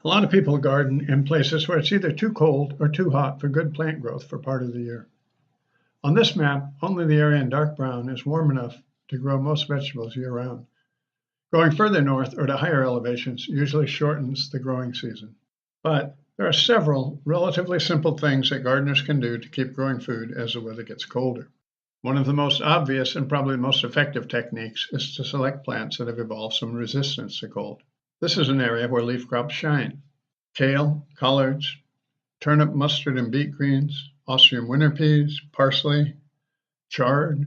A lot of people garden in places where it's either too cold or too hot for good plant growth for part of the year. On this map, only the area in dark brown is warm enough to grow most vegetables year-round. Going further north or to higher elevations usually shortens the growing season. But there are several relatively simple things that gardeners can do to keep growing food as the weather gets colder. One of the most obvious and probably most effective techniques is to select plants that have evolved some resistance to cold. This is an area where leaf crops shine. Kale, collards, turnip, mustard, and beet greens, Austrian winter peas, parsley, chard,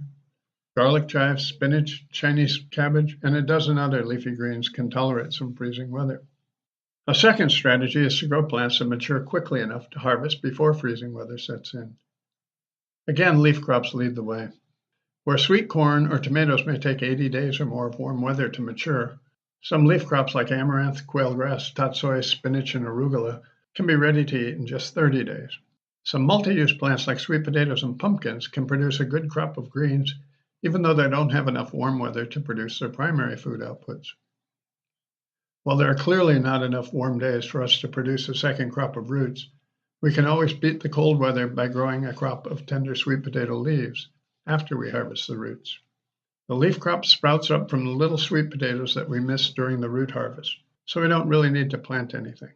garlic chives, spinach, Chinese cabbage, and a dozen other leafy greens can tolerate some freezing weather. A second strategy is to grow plants that mature quickly enough to harvest before freezing weather sets in. Again, leaf crops lead the way. Where sweet corn or tomatoes may take 80 days or more of warm weather to mature, some leaf crops like amaranth, quailgrass, tatsoi, spinach, and arugula can be ready to eat in just 30 days. Some multi-use plants like sweet potatoes and pumpkins can produce a good crop of greens, even though they don't have enough warm weather to produce their primary food outputs. While there are clearly not enough warm days for us to produce a second crop of roots, we can always beat the cold weather by growing a crop of tender sweet potato leaves after we harvest the roots. The leaf crop sprouts up from the little sweet potatoes that we missed during the root harvest, so we don't really need to plant anything.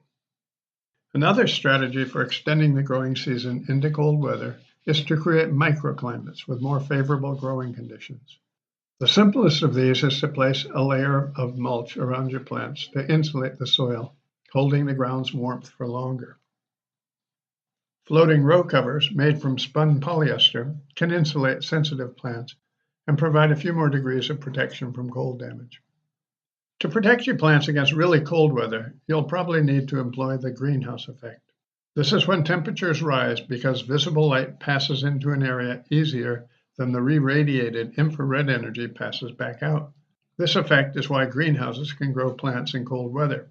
Another strategy for extending the growing season into cold weather is to create microclimates with more favorable growing conditions. The simplest of these is to place a layer of mulch around your plants to insulate the soil, holding the ground's warmth for longer. Floating row covers made from spun polyester can insulate sensitive plants and provide a few more degrees of protection from cold damage. To protect your plants against really cold weather, you'll probably need to employ the greenhouse effect. This is when temperatures rise because visible light passes into an area easier than the re-radiated infrared energy passes back out. This effect is why greenhouses can grow plants in cold weather.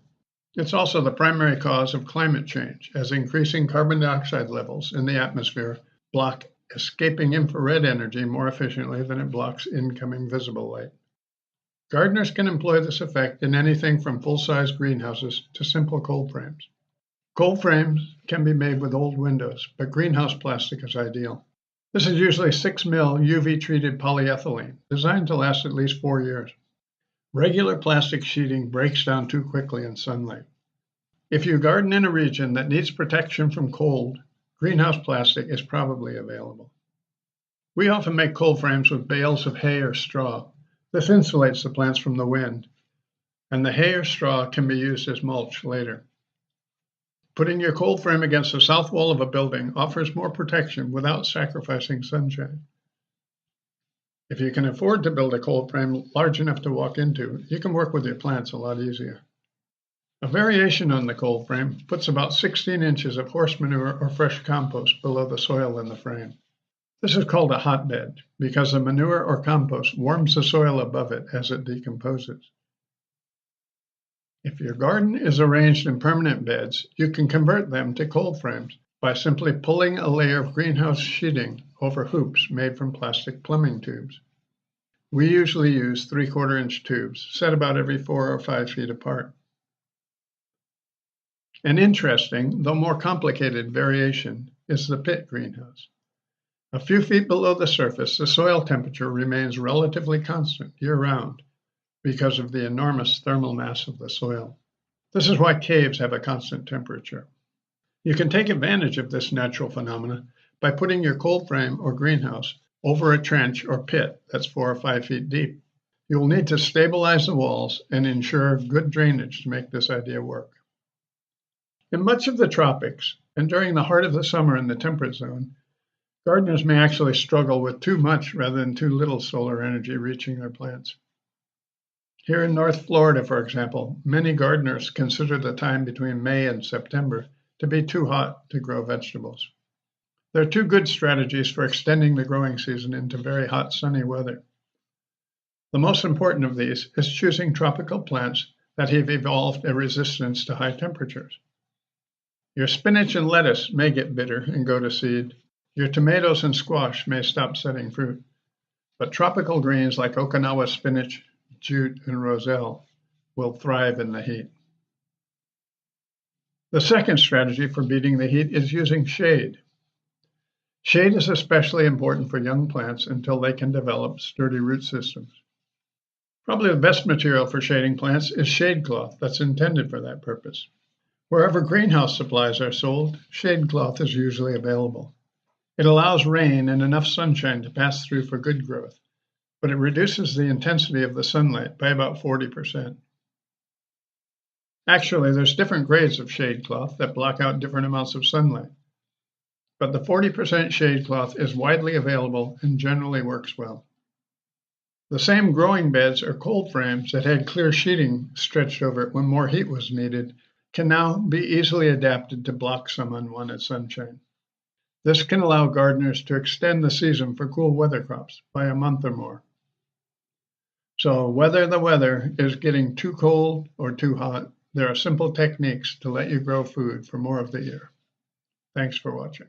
It's also the primary cause of climate change, as increasing carbon dioxide levels in the atmosphere block escaping infrared energy more efficiently than it blocks incoming visible light. Gardeners can employ this effect in anything from full-size greenhouses to simple cold frames. Cold frames can be made with old windows, but greenhouse plastic is ideal. This is usually 6 mil UV-treated polyethylene, designed to last at least 4 years. Regular plastic sheeting breaks down too quickly in sunlight. If you garden in a region that needs protection from cold, greenhouse plastic is probably available. We often make cold frames with bales of hay or straw. This insulates the plants from the wind, and the hay or straw can be used as mulch later. Putting your cold frame against the south wall of a building offers more protection without sacrificing sunshine. If you can afford to build a cold frame large enough to walk into, you can work with your plants a lot easier. A variation on the cold frame puts about 16 inches of horse manure or fresh compost below the soil in the frame. This is called a hotbed because the manure or compost warms the soil above it as it decomposes. If your garden is arranged in permanent beds, you can convert them to cold frames by simply pulling a layer of greenhouse sheeting over hoops made from plastic plumbing tubes. We usually use 3/4 inch tubes, set about every 4 or 5 feet apart. An interesting, though more complicated variation is the pit greenhouse. A few feet below the surface, the soil temperature remains relatively constant year-round because of the enormous thermal mass of the soil. This is why caves have a constant temperature. You can take advantage of this natural phenomena by putting your cold frame or greenhouse over a trench or pit that's 4 or 5 feet deep. You will need to stabilize the walls and ensure good drainage to make this idea work. In much of the tropics, and during the heart of the summer in the temperate zone, gardeners may actually struggle with too much rather than too little solar energy reaching their plants. Here in North Florida, for example, many gardeners consider the time between May and September to be too hot to grow vegetables. There are 2 good strategies for extending the growing season into very hot, sunny weather. The most important of these is choosing tropical plants that have evolved a resistance to high temperatures. Your spinach and lettuce may get bitter and go to seed. Your tomatoes and squash may stop setting fruit. But tropical greens like Okinawa spinach, jute, and roselle will thrive in the heat. The second strategy for beating the heat is using shade. Shade is especially important for young plants until they can develop sturdy root systems. Probably the best material for shading plants is shade cloth that's intended for that purpose. Wherever greenhouse supplies are sold, shade cloth is usually available. It allows rain and enough sunshine to pass through for good growth, but it reduces the intensity of the sunlight by about 40%. Actually, there's different grades of shade cloth that block out different amounts of sunlight, but the 40% shade cloth is widely available and generally works well. The same growing beds or cold frames that had clear sheeting stretched over it when more heat was needed can now be easily adapted to block some unwanted sunshine. This can allow gardeners to extend the season for cool weather crops by a month or more. So whether the weather is getting too cold or too hot, there are simple techniques to let you grow food for more of the year. Thanks for watching.